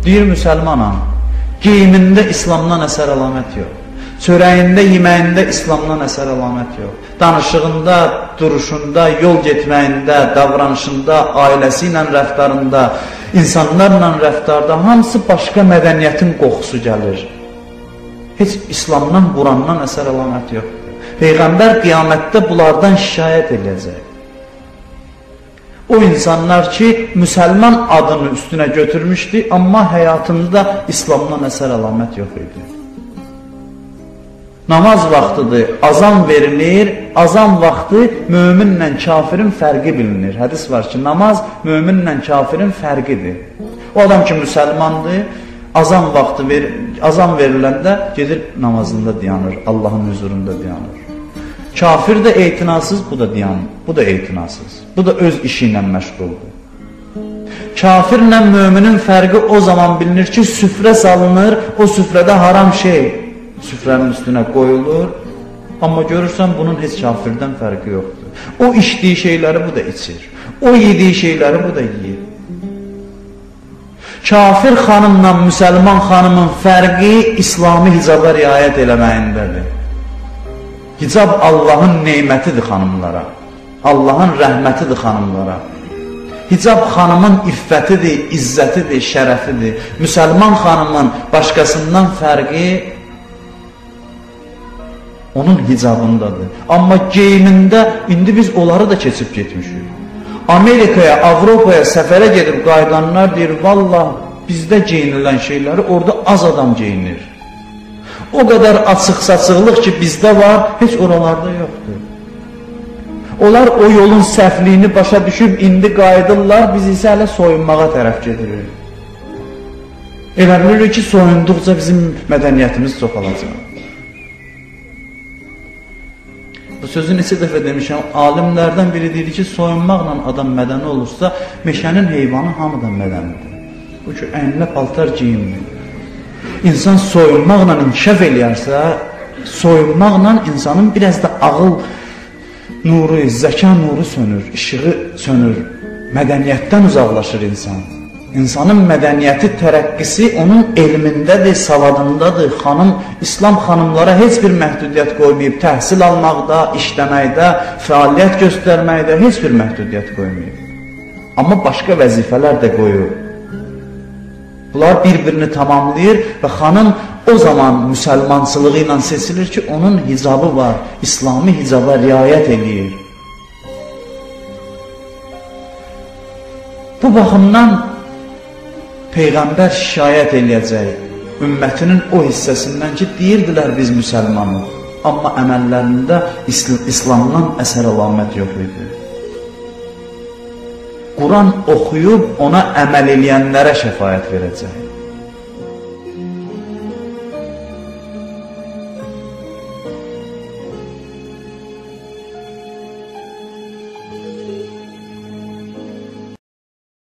Deyir, müsəlmanam, geyimində İslamdan əsər əlamət yox. Çörəyində, yeməyində İslamdan əsər əlamət yox. Danışığında, duruşunda, yol getməyində, davranışında, ailəsi ilə rəftarında, insanlarla rəftarda hamısı başqa mədəniyyətin qoxusu gəlir. Heç İslamdan, Qurandan əsər əlamət yox. Peyğəmbər qiyamətdə bunlardan şikayət edəcək. O insanlar ki, müsəlman adını üstünə götürmüşdü, amma həyatında İslamdan əsər əlamət yox idi. Namaz vaxtıdır, azan verilir, azan vaxtı möminlə kafirin fərqi bilinir. Hədis var ki, namaz möminlə kafirin fərqidir. O adam ki, müsəlmandır, azan vaxtı azan veriləndə gedir namazında dayanır, Allahın huzurunda dayanır. Kafir də etinasız, bu da dayanır, bu da etinasız. Bu da öz işi ilə məşğuldur. Kafirlə müminin fərqi o zaman bilinir ki, süfrə salınır, o süfrədə haram şey süfrənin üstünə qoyulur, amma görürsən bunun heç kafirdən fərqi yoxdur. O içdiyi şeyləri bu da içir, o yediyi şeyləri bu da yiyir. Kafir xanımla müsəlman xanımın fərqi İslami hicaba riayət eləməyindədir. Hicab Allahın neymətidir xanımlara, Allahın rəhmətidir xanımlara. Hicab xanımın iffətidir, izzətidir, şərəfidir. Müsəlman xanımın başqasından fərqi onun hicabındadır. Amma geyimində indi biz onları da keçib getmişik. Amerikaya, Avropaya səfərə gedib qayıdanlar deyir, vallah bizdə geyinilən şeyləri orada az adam geyinir. O qədər açıq-saçıqlıq ki bizdə var, heç oralarda yoxdur. Onlar o yolun səhvliyini başa düşüb indi qayıdırlar, biz isə hələ soyunmağa tərəf gedirik. Elə bilirik ki, soyunduqca bizim mədəniyyətimiz çoxalacaq. Bu sözü neçə dəfə demişəm, alimlərdən biri deyir ki, soyunmaqla adam mədəni olursa, meşənin heyvanı hamıdan mədənidir. Bu ki, əyninə paltar geyinmir. İnsan soyunmaqla inkişaf eləyərsə, soyunmaqla insanın biraz da ağıl nuru, zəka nuru sönür, işığı sönür, mədəniyyətdən uzaqlaşır insan. İnsanın mədəniyyəti tərəqqisi onun elmindədir, savadındadır. İslam xanımlara heç bir məhdudiyyət qoymayıb, təhsil almaqda, işləməkdə, fəaliyyət göstərməkdə heç bir məhdudiyyət qoymayıb. Amma başqa vəzifələr də qoyur. Bunlar bir-birini tamamlayır və xanım o zaman müsəlmançılığı ilə seçilir ki, onun hicabı var, İslami hicaba riayət edir. Bu baxımdan Peyğəmbər şikayət eləyəcək ümmətinin o hissəsindən ki, deyirdilər biz müsəlmanıq, amma əməllərində İslamdan əsər əlamət yox idi. Quran oxuyub ona əməl eləyənlərə şəfaət verəcək.